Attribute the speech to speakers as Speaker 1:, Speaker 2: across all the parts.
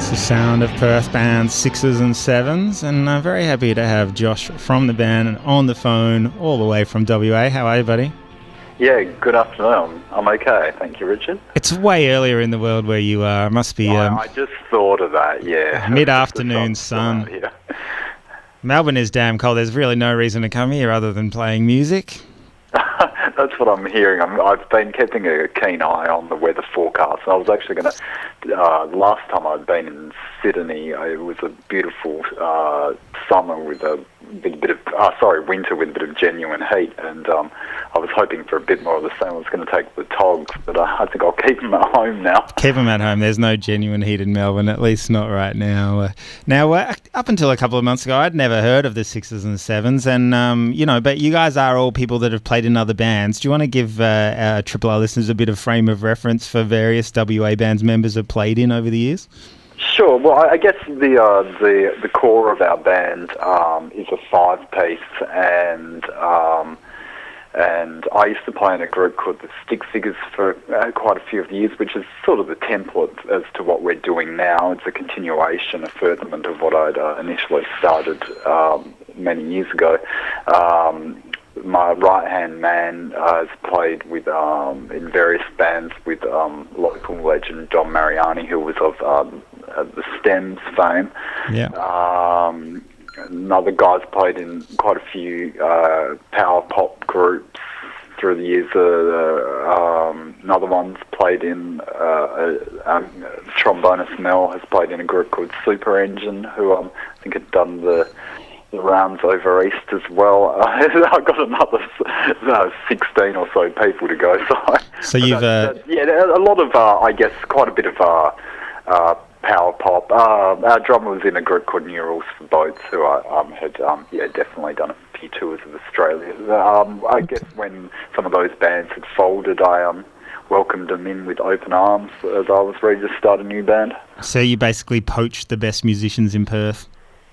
Speaker 1: It's the sound of Perth bands Sixes and Sevens, and I'm very happy to have Josh from the band on the phone all the way from WA. How are you, buddy?
Speaker 2: Yeah, good afternoon. I'm okay, thank you, Richard.
Speaker 1: It's way earlier in the world where you are. It must be
Speaker 2: I just thought of that, yeah.
Speaker 1: mid-afternoon sun.
Speaker 2: Yeah.
Speaker 1: Melbourne is damn cold. There's really no reason to come here other than playing music.
Speaker 2: That's what I'm hearing. I've been keeping a keen eye on the weather forecast. I was actually going to, last time I'd been in Sydney, it was a beautiful summer with a bit of, winter with a bit of genuine heat, and I was hoping for a bit more of the same. I was going to take the togs, but I think I'll keep them at home now.
Speaker 1: Keep them at home. There's no genuine heat in Melbourne, at least not right now. Up until a couple of months ago, I'd never heard of the Sixes and Sevens, and but you guys are all people that have played in other bands. Do you want to give our Triple R listeners a bit of frame of reference for various WA bands members have played in over the years?
Speaker 2: Sure. Well, I guess the core of our band is a five-piece, and I used to play in a group called the Stick Figures for quite a few of the years, which is sort of the template as to what we're doing now. It's a continuation, a furtherment of what I'd initially started many years ago. My right-hand man has played with in various bands with local legend Don Mariani, who was of the Stems fame.
Speaker 1: Yeah.
Speaker 2: Another guy's played in quite a few power pop groups through the years. Another one's played in trombonist Mel has played in a group called Super Engine, who I think had done the rounds over east as well. I've got another 16 or so people to go.
Speaker 1: So you've
Speaker 2: a lot of I guess quite a bit of power pop. Our drummer was in a group called New Rules for Boats, who I had definitely done a few tours of Australia. I guess when some of those bands had folded, I welcomed them in with open arms as I was ready to start a new band.
Speaker 1: So you basically poached the best musicians in Perth?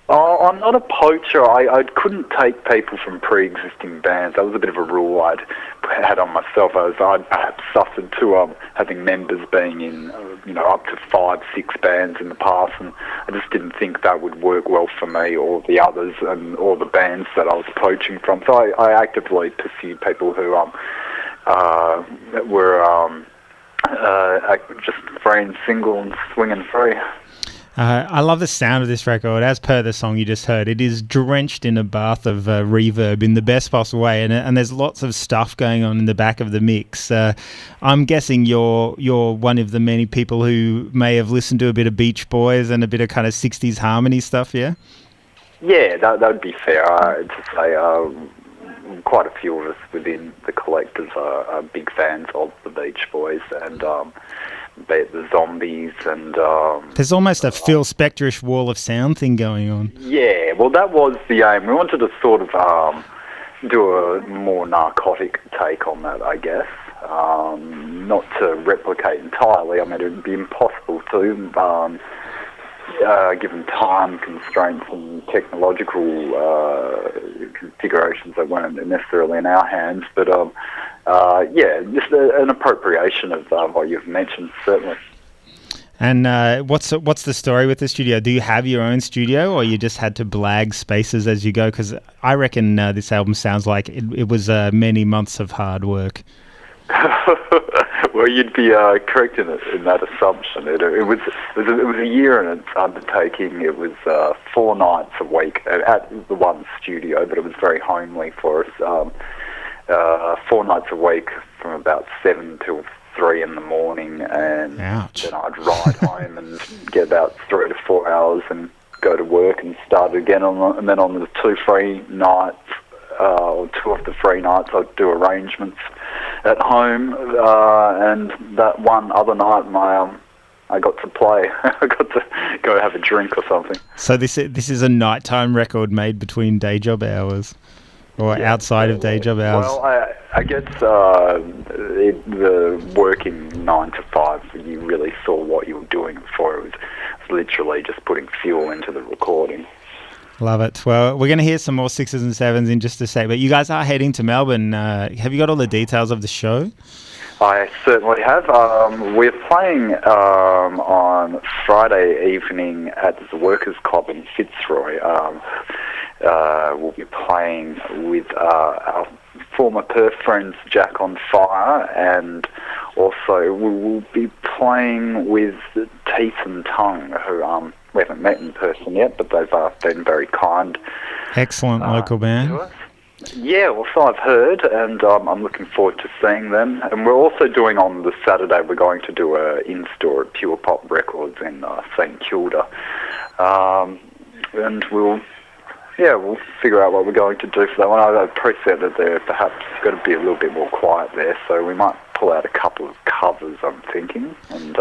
Speaker 2: Oh, I'm not a poacher. I couldn't take people from pre-existing bands. That was a bit of a rule I'd had on myself. I'd perhaps suffered to having members being in, up to 5, 6 bands in the past, and I just didn't think that would work well for me or the others and all the bands that I was poaching from. So I actively pursued people who were just free and single and swinging free.
Speaker 1: I love the sound of this record. As per the song you just heard, it is drenched in a bath of reverb in the best possible way, and there's lots of stuff going on in the back of the mix. I'm guessing you're one of the many people who may have listened to a bit of Beach Boys and a bit of kind of 60s harmony stuff, yeah? Yeah,
Speaker 2: that would be fair to say. Quite a few of us within the collectors are big fans of the Beach Boys and the Zombies and...
Speaker 1: There's almost a Phil Spector-ish wall of sound thing going on.
Speaker 2: Yeah, well, that was the aim. We wanted to sort of do a more narcotic take on that, I guess. Not to replicate entirely. I mean, it would be impossible to... given time constraints and technological configurations that weren't necessarily in our hands, but just an appropriation of what you've mentioned, certainly.
Speaker 1: And what's the story with the studio? Do you have your own studio, or you just had to blag spaces as you go? Because I reckon this album sounds like it was many months of hard work.
Speaker 2: Well, you'd be correct in that assumption. It was a year in its undertaking. It was 4 nights a week at the one studio, but it was very homely for us. 4 nights a week from about 7 till 3 in the morning, and
Speaker 1: Ouch.
Speaker 2: Then I'd ride home and get about 3 to 4 hours and go to work and start again. And then on the 2 free nights, or 2 of the free nights, I'd do arrangements at home, and that one other night I got to play. I got to go have a drink or something.
Speaker 1: So this is a nighttime record made between day job hours, or outside of day job hours?
Speaker 2: Well, I guess the working 9 to 5, you really saw what you were doing before. It was literally just putting fuel into the recording.
Speaker 1: Love it. Well, we're going to hear some more Sixes and Sevens in just a sec, but you guys are heading to Melbourne. Have you got all the details of the show?
Speaker 2: I certainly have. We're playing on Friday evening at the Workers' Club in Fitzroy. We'll be playing with our former Perth friends Jack on Fire, and also we will be playing with Teeth and Tongue, who we haven't met in person yet, but they've been very kind.
Speaker 1: Excellent local band.
Speaker 2: To us. Yeah, well, so I've heard, and I'm looking forward to seeing them. And we're also doing on the Saturday, we're going to do a in-store at Pure Pop Records in St Kilda. And we'll figure out what we're going to do for that one. I appreciate that they're perhaps going to be a little bit more quiet there, so we might pull out a couple of covers, I'm thinking. And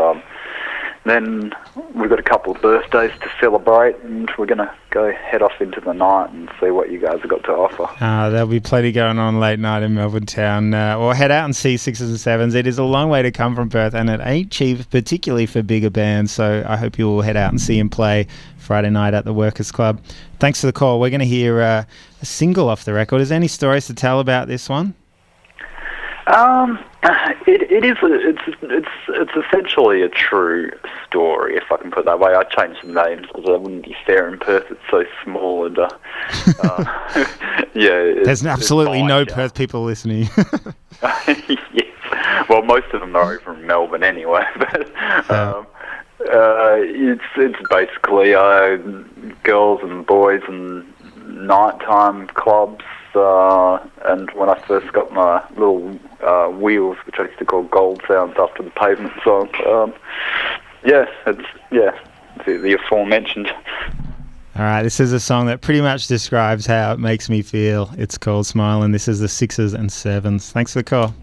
Speaker 2: then we've got a couple of birthdays to celebrate, and we're going to go head off into the night and see what you guys have got to offer.
Speaker 1: There'll be plenty going on late night in Melbourne town. Or head out and see Sixes and Sevens. It is a long way to come from Perth, and it ain't cheap, particularly for bigger bands. So I hope you'll head out and see him play Friday night at the Workers' Club. Thanks for the call. We're going to hear a single off the record. Is there any stories to tell about this one?
Speaker 2: It's essentially a true story, if I can put it that way. I changed the names because I wouldn't be fair in Perth. It's so small, and
Speaker 1: there's absolutely no Perth people listening.
Speaker 2: Yes. Well, most of them are over in Melbourne anyway, but it's basically girls and boys and nighttime clubs. And when I first got my little wheels, which I used to call Gold Sounds after the Pavement song, it's the aforementioned.
Speaker 1: All right, this is a song that pretty much describes how it makes me feel. It's called Smile, and this is the Sixes and Sevens. Thanks for the call.